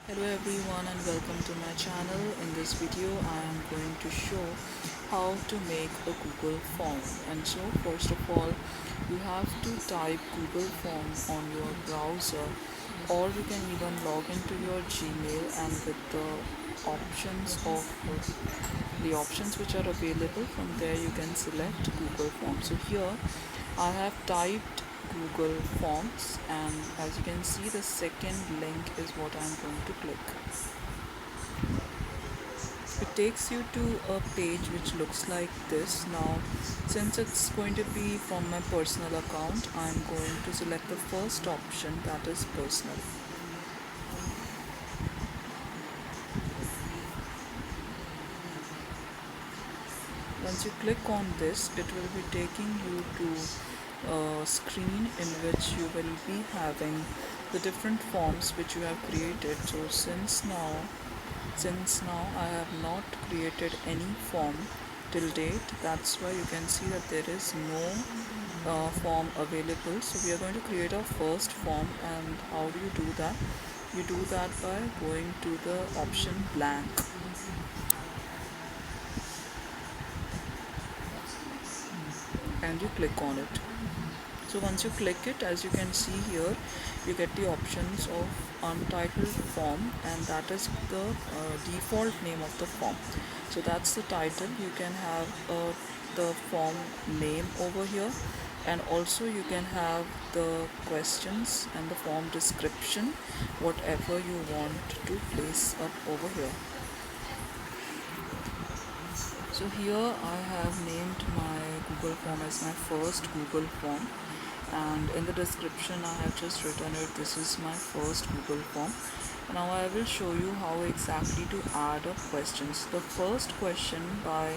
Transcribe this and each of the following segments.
Hello everyone and welcome to my channel. In this video I am going to show how to make a Google form. And so first of all you have to type Google form on your browser, or you can even log into your Gmail, and with the options which are available from there you can select Google form. So here I have typed Google Forms, and as you can see the second link is what I'm going to click. It takes you to a page which looks like this. Now since it's going to be from my personal account, I'm going to select the first option, that is personal. Once you click on this, it will be taking you to a screen in which you will be having the different forms which you have created. So since now I have not created any form till date, that's why you can see that there is no form available. So we are going to create our first form. And how do you do that? You do that by going to the option blank and you click on it. So once you click it, as you can see here, you get the options of untitled form, and that is the default name of the form. So that's the title. You can have the form name over here, and also you can have the questions and the form description, whatever you want to place up over here. So here I have named my Google form as my first Google form, and in the description I have just written it, this is my first Google form. Now I will show you how exactly to add up questions. The first question by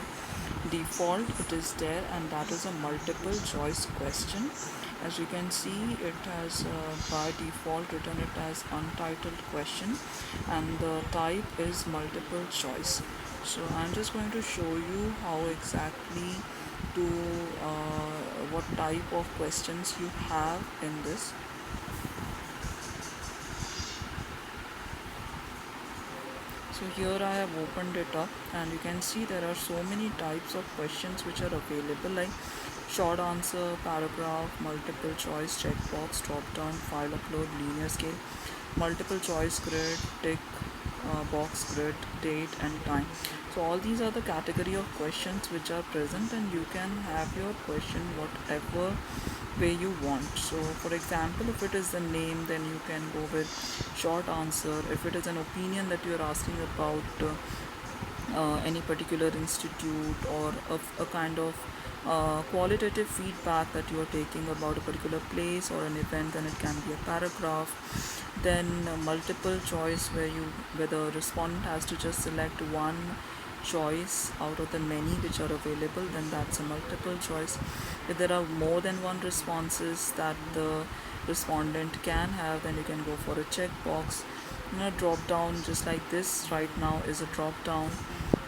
default it is there, and that is a multiple choice question. As you can see, it has by default written it as untitled question, and the type is multiple choice. So I'm just going to show you how exactly to what type of questions you have in this. So here I have opened it up, and you can see there are so many types of questions which are available, like short answer, paragraph, multiple choice, checkbox, drop down, file upload, linear scale, multiple choice grid, tick box grid, date and time. So all these are the category of questions which are present, and you can have your question whatever way you want. So for example, if it is the name, then you can go with short answer. If it is an opinion that you are asking about any particular institute, or a kind of qualitative feedback that you are taking about a particular place or an event, then it can be a paragraph. Then multiple choice, where the respondent has to just select one choice out of the many which are available, then that's a multiple choice. If there are more than one responses that the respondent can have, then you can go for a checkbox. Drop down, just like this right now is a drop down.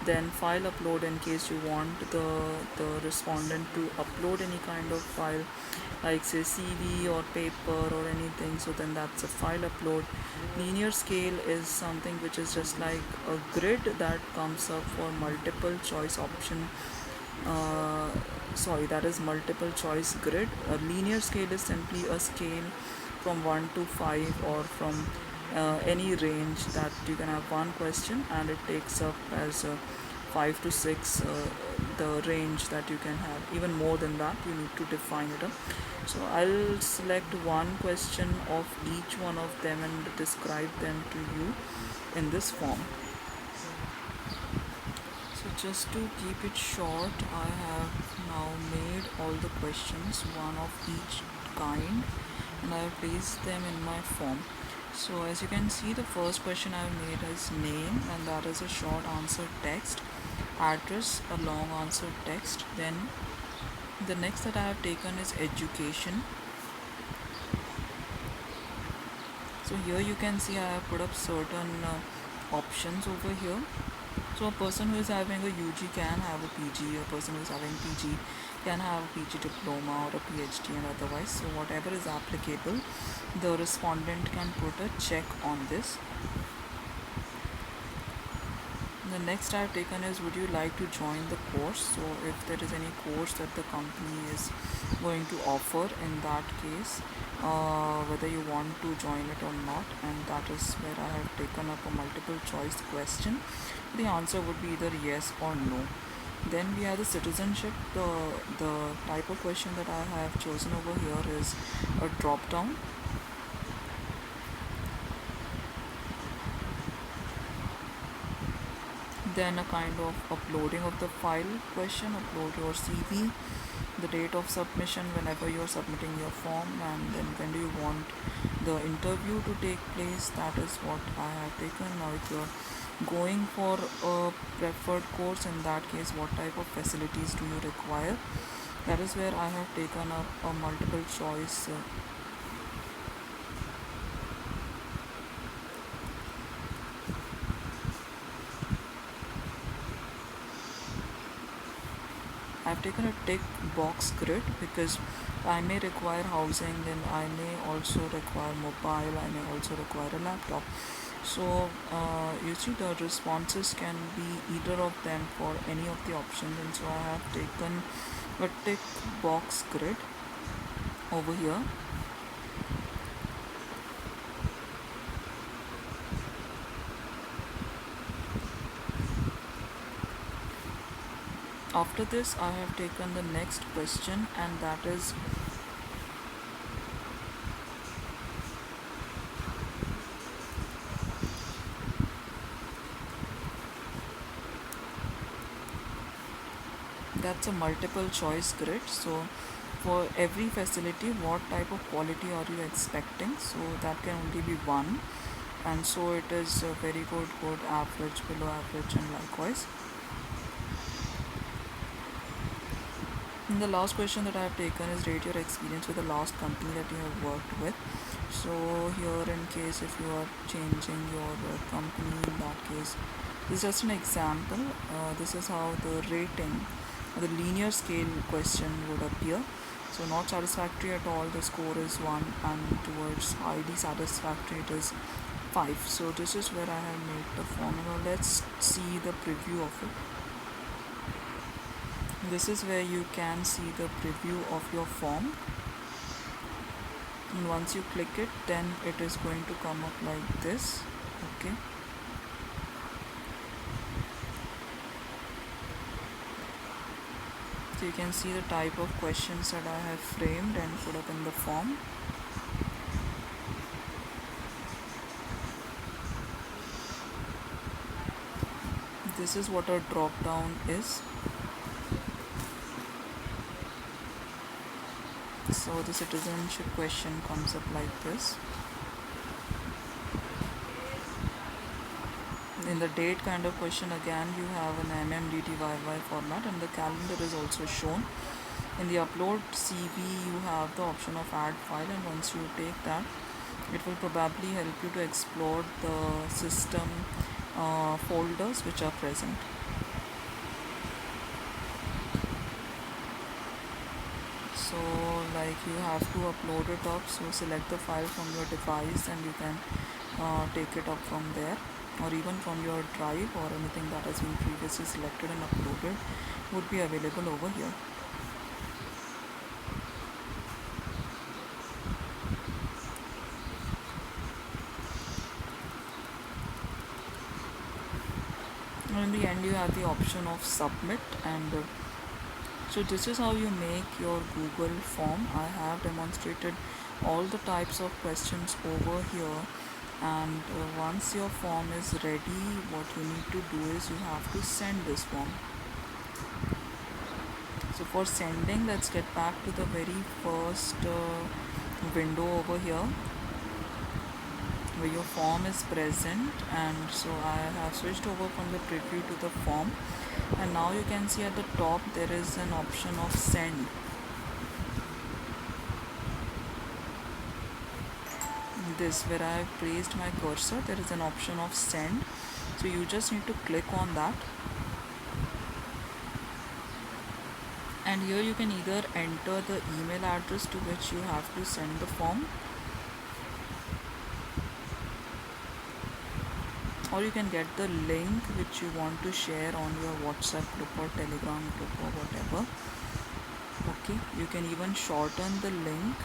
Then file upload, in case you want the respondent to upload any kind of file, like say CV or paper or anything, so then that's a file upload. Linear scale is something which is just like a grid that comes up for multiple choice option. That is multiple choice grid. A linear scale is simply a scale from 1 to 5, or from any range that you can have one question, and it takes up as 5 to 6 the range that you can have. Even more than that, you need to define it up. So I'll select one question of each one of them and describe them to you in this form. So just to keep it short, I have now made all the questions, one of each kind, and I have placed them in my form. So as you can see, the first question I have made is name, and that is a short answer text. Address, a long answer text. Then the next that I have taken is education. So here you can see I have put up certain options over here. So a person who is having a UG can have a PG, a person who is having PG can have a PG diploma or a PhD, and otherwise. So whatever is applicable, the respondent can put a check on this. next I've taken is, would you like to join the course? So if there is any course that the company is going to offer, in that case, whether you want to join it or not, and that is where I have taken up a multiple choice question. The answer would be either yes or no. Then we have the citizenship. The type of question that I have chosen over here is a drop down. Then a kind of uploading of the file question, upload your CV, the date of submission whenever you're submitting your form, and then when do you want the interview to take place. That is what I have taken. Now if you're going for a preferred course, in that case, what type of facilities do you require? That is where I have taken up a multiple choice. I've taken a tick box grid because I may require housing, then I may also require mobile, I may also require a laptop. So you see, the responses can be either of them for any of the options, and so I have taken a tick box grid over here. After this, I have taken the next question, and that is, that's a multiple choice grid. So for every facility, what type of quality are you expecting? So that can only be one, and so it is very good, good, average, below average, and likewise. And the last question that I have taken is, rate your experience with the last company that you have worked with. So here, in case if you are changing your company, in that case, this is just an example. This is how the rating, the linear scale question would appear. So not satisfactory at all, the score is 1, and towards highly satisfactory it is 5. So this is where I have made the formula. Let's see the preview of it. This is where you can see the preview of your form, and once you click it, then it is going to come up like this. Okay, so you can see the type of questions that I have framed and put up in the form. This is what a drop down is. So the citizenship question comes up like this. In the date kind of question, again you have an MMDDYY format, and the calendar is also shown. In the upload CV, you have the option of add file, and once you take that, it will probably help you to explore the system folders which are present. So like you have to upload it up, so select the file from your device and you can take it up from there, or even from your drive, or anything that has been previously selected and uploaded would be available over here. And in the end, you have the option of submit, and so this is how you make your Google form. I have demonstrated all the types of questions over here, and once your form is ready, what you need to do is you have to send this form. So for sending, let's get back to the very first window over here where your form is present, and so I have switched over from the preview to the form, and now you can see at the top there is an option of send. This, where I have placed my cursor, there is an option of send, so you just need to click on that, and here you can either enter the email address to which you have to send the form, or you can get the link which you want to share on your WhatsApp group or Telegram group or whatever. Okay, you can even shorten the link,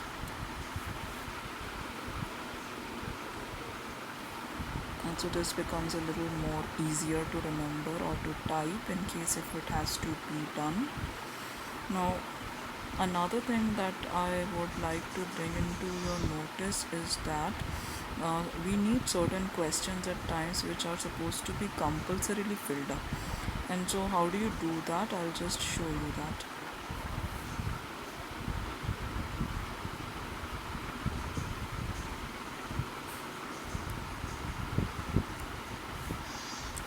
and so this becomes a little more easier to remember or to type in case if it has to be done. Now, another thing that I would like to bring into your notice is that we need certain questions at times which are supposed to be compulsorily filled up. And so how do you do that? I'll just show you that.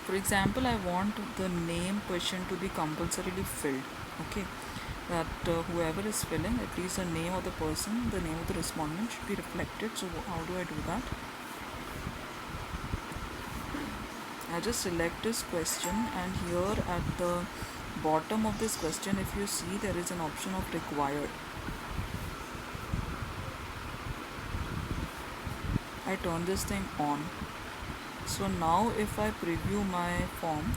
For example, I want the name question to be compulsorily filled. Okay, that whoever is filling, at least the name of the person, the name of the respondent should be reflected. So how do I do that? I just select this question, and here at the bottom of this question, if you see, there is an option of required. I turn this thing on. So now if I preview my form,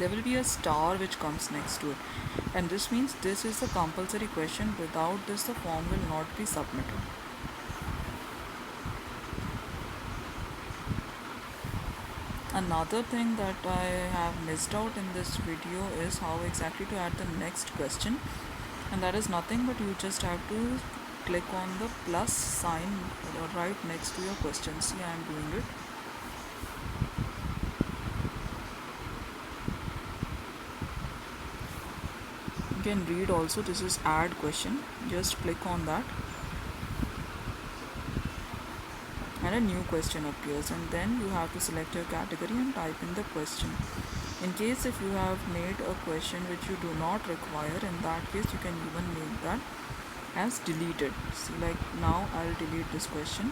there will be a star which comes next to it, and this means this is the compulsory question. Without this, the form will not be submitted. Another thing that I have missed out in this video is how exactly to add the next question, and that is nothing but you just have to click on the plus sign right next to your question. See, I am doing it. You can read also, this is add question. Just click on that and a new question appears, and then you have to select your category and type in the question. In case if you have made a question which you do not require, in that case you can even make that as deleted. See, like now I'll delete this question.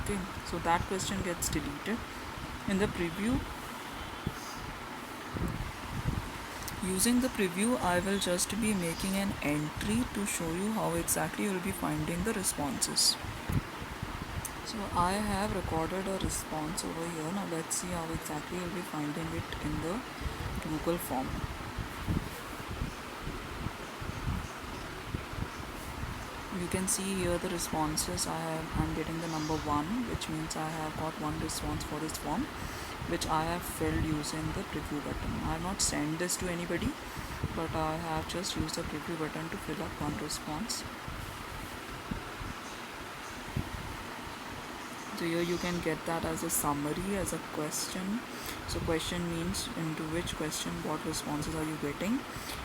Okay, so that question gets deleted. In the preview, using the preview, I will just be making an entry to show you how exactly you will be finding the responses. So I have recorded a response over here. Now let's see how exactly you will be finding it in the Google form. You can see here the responses. I'm getting the number 1, which means I have got one response for this form, which I have filled using the preview button. I have not sent this to anybody, but I have just used the preview button to fill up one response. So here you can get that as a summary, as a question. So question means into which question what responses are you getting,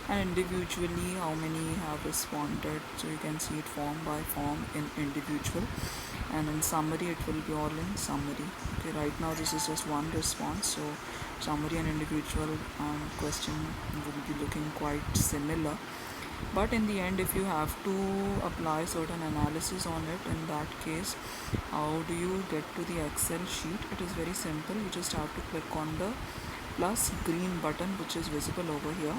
and individually how many have responded. So you can see it form by form in individual, and in summary it will be all in summary. Okay, right now this is just one response, so summary and individual question will be looking quite similar. But in the end, if you have to apply certain analysis on it, in that case, how do you get to the Excel sheet? It is very simple. You just have to click on the plus green button which is visible over here.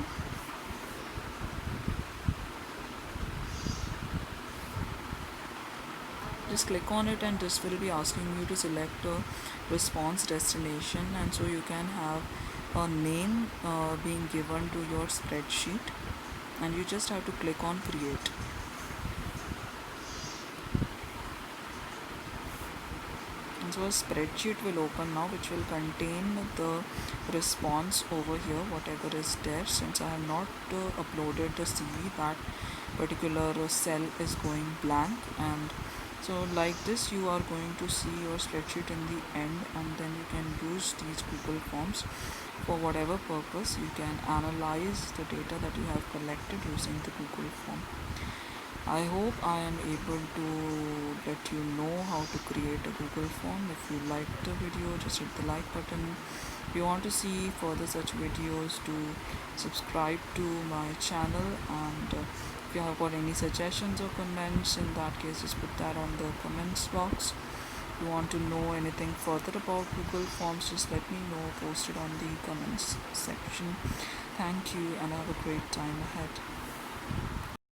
Just click on it, and this will be asking you to select a response destination, and so you can have a name being given to your spreadsheet, and you just have to click on create. And so a spreadsheet will open now, which will contain the response over here, whatever is there. Since I have not uploaded the CV, that particular cell is going blank, and so like this you are going to see your spreadsheet in the end, and then you can use these Google Forms for whatever purpose. You can analyze the data that you have collected using the Google Form. I hope I am able to let you know how to create a Google Form. If you liked the video, just hit the like button. If you want to see further such videos, do subscribe to my channel, and if you have got any suggestions or comments, in that case just put that on the comments box. If you want to know anything further about Google Forms, just let me know, post it on the comments section. Thank you and have a great time ahead.